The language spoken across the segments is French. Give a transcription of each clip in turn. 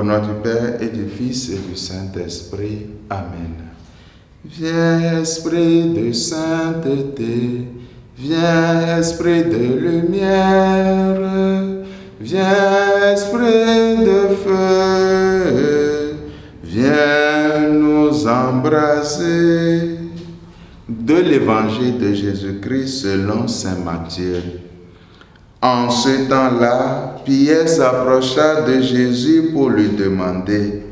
Au nom du Père et du Fils et du Saint-Esprit. Amen. Viens, Esprit de sainteté, viens, Esprit de lumière, viens, Esprit de feu, viens nous embraser. De l'Évangile de Jésus-Christ selon saint Matthieu. En ce temps-là, Pierre s'approcha de Jésus pour lui demander: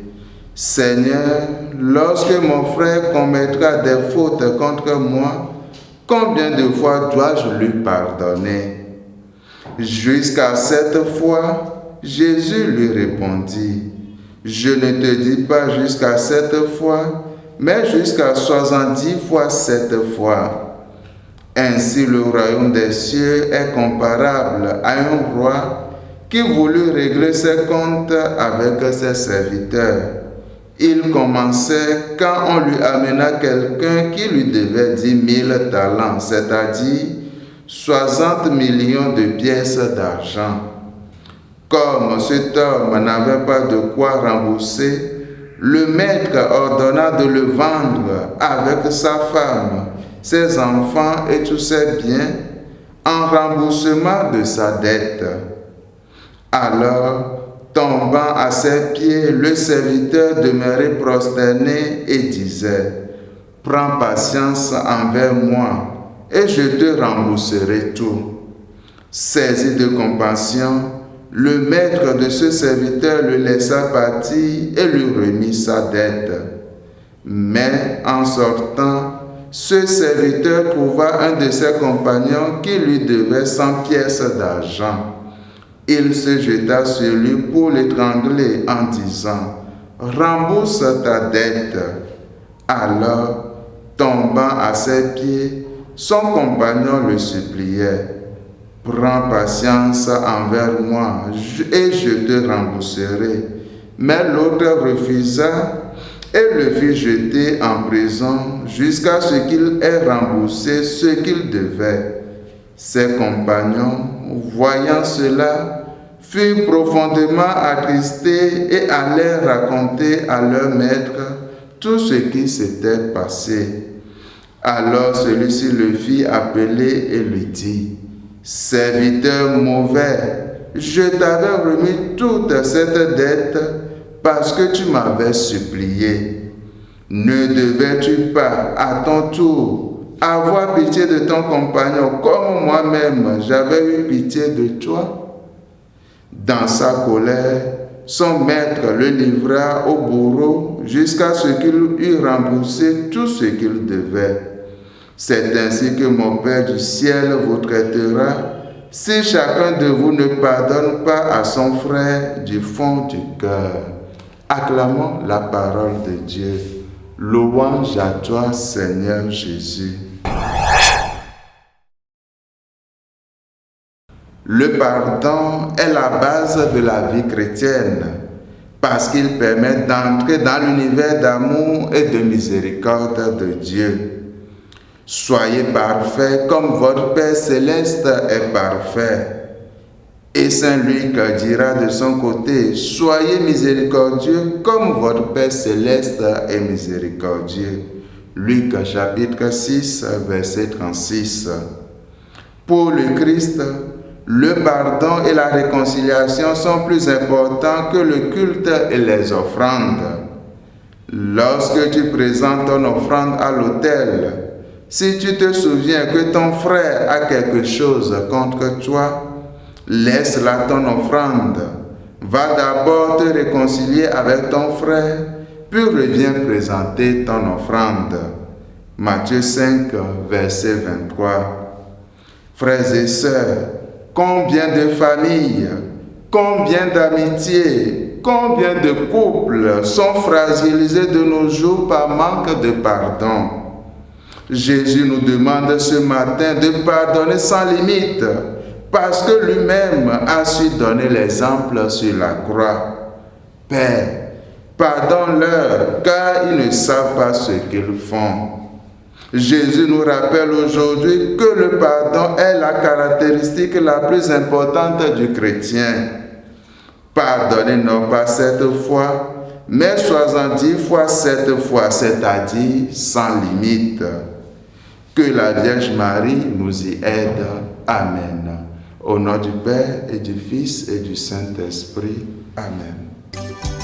Seigneur, lorsque mon frère commettra des fautes contre moi, combien de fois dois-je lui pardonner? Jusqu'à 7 fois, Jésus lui répondit: Je ne te dis pas jusqu'à 7 fois, mais jusqu'à 70 fois 7 fois. Ainsi le royaume des cieux est comparable à un roi qui voulut régler ses comptes avec ses serviteurs. Il commençait quand on lui amena quelqu'un qui lui devait 10 000 talents, c'est-à-dire 60 millions de pièces d'argent. Comme cet homme n'avait pas de quoi rembourser, le maître ordonna de le vendre avec sa femme, ses enfants et tous ses biens en remboursement de sa dette. Alors, tombant à ses pieds, le serviteur demeurait prosterné et disait: Prends patience envers moi et je te rembourserai tout. Saisi de compassion, le maître de ce serviteur le laissa partir et lui remit sa dette. Mais en sortant, ce serviteur trouva un de ses compagnons qui lui devait 100 pièces d'argent. Il se jeta sur lui pour l'étrangler en disant: Rembourse ta dette. Alors, tombant à ses pieds, son compagnon le suppliait: Prends patience envers moi et je te rembourserai. Mais l'autre refusa et le fit jeter en prison jusqu'à ce qu'il ait remboursé ce qu'il devait. Ses compagnons, voyant cela, furent profondément attristés et allèrent raconter à leur maître tout ce qui s'était passé. Alors celui-ci le fit appeler et lui dit: Serviteur mauvais, je t'avais remis toute cette dette parce que tu m'avais supplié. Ne devais-tu pas, à ton tour, avoir pitié de ton compagnon comme moi-même j'avais eu pitié de toi? Dans sa colère, son maître le livra au bourreau jusqu'à ce qu'il eût remboursé tout ce qu'il devait. C'est ainsi que mon Père du ciel vous traitera si chacun de vous ne pardonne pas à son frère du fond du cœur. Acclamons la parole de Dieu. Louange à toi, Seigneur Jésus. Le pardon est la base de la vie chrétienne parce qu'il permet d'entrer dans l'univers d'amour et de miséricorde de Dieu. Soyez parfaits comme votre Père céleste est parfait. Et Saint Luc dira de son côté: Soyez miséricordieux comme votre Père céleste est miséricordieux. Luc chapitre 6, verset 36. Pour le Christ, le pardon et la réconciliation sont plus importants que le culte et les offrandes. Lorsque tu présentes ton offrande à l'autel, si tu te souviens que ton frère a quelque chose contre toi, laisse là ton offrande. Va d'abord te réconcilier avec ton frère, puis reviens présenter ton offrande. Matthieu 5, verset 23. Frères et sœurs, combien de familles, combien d'amitiés, combien de couples sont fragilisés de nos jours par manque de pardon. Jésus nous demande ce matin de pardonner sans limite, parce que lui-même a su donner l'exemple sur la croix. Père, pardonne-leur, car ils ne savent pas ce qu'ils font. Jésus nous rappelle aujourd'hui que le pardon est la caractéristique la plus importante du chrétien. Pardonnez non pas 7 fois, mais 70 fois 7 fois, c'est-à-dire sans limite. Que la Vierge Marie nous y aide. Amen. Au nom du Père et du Fils et du Saint-Esprit. Amen.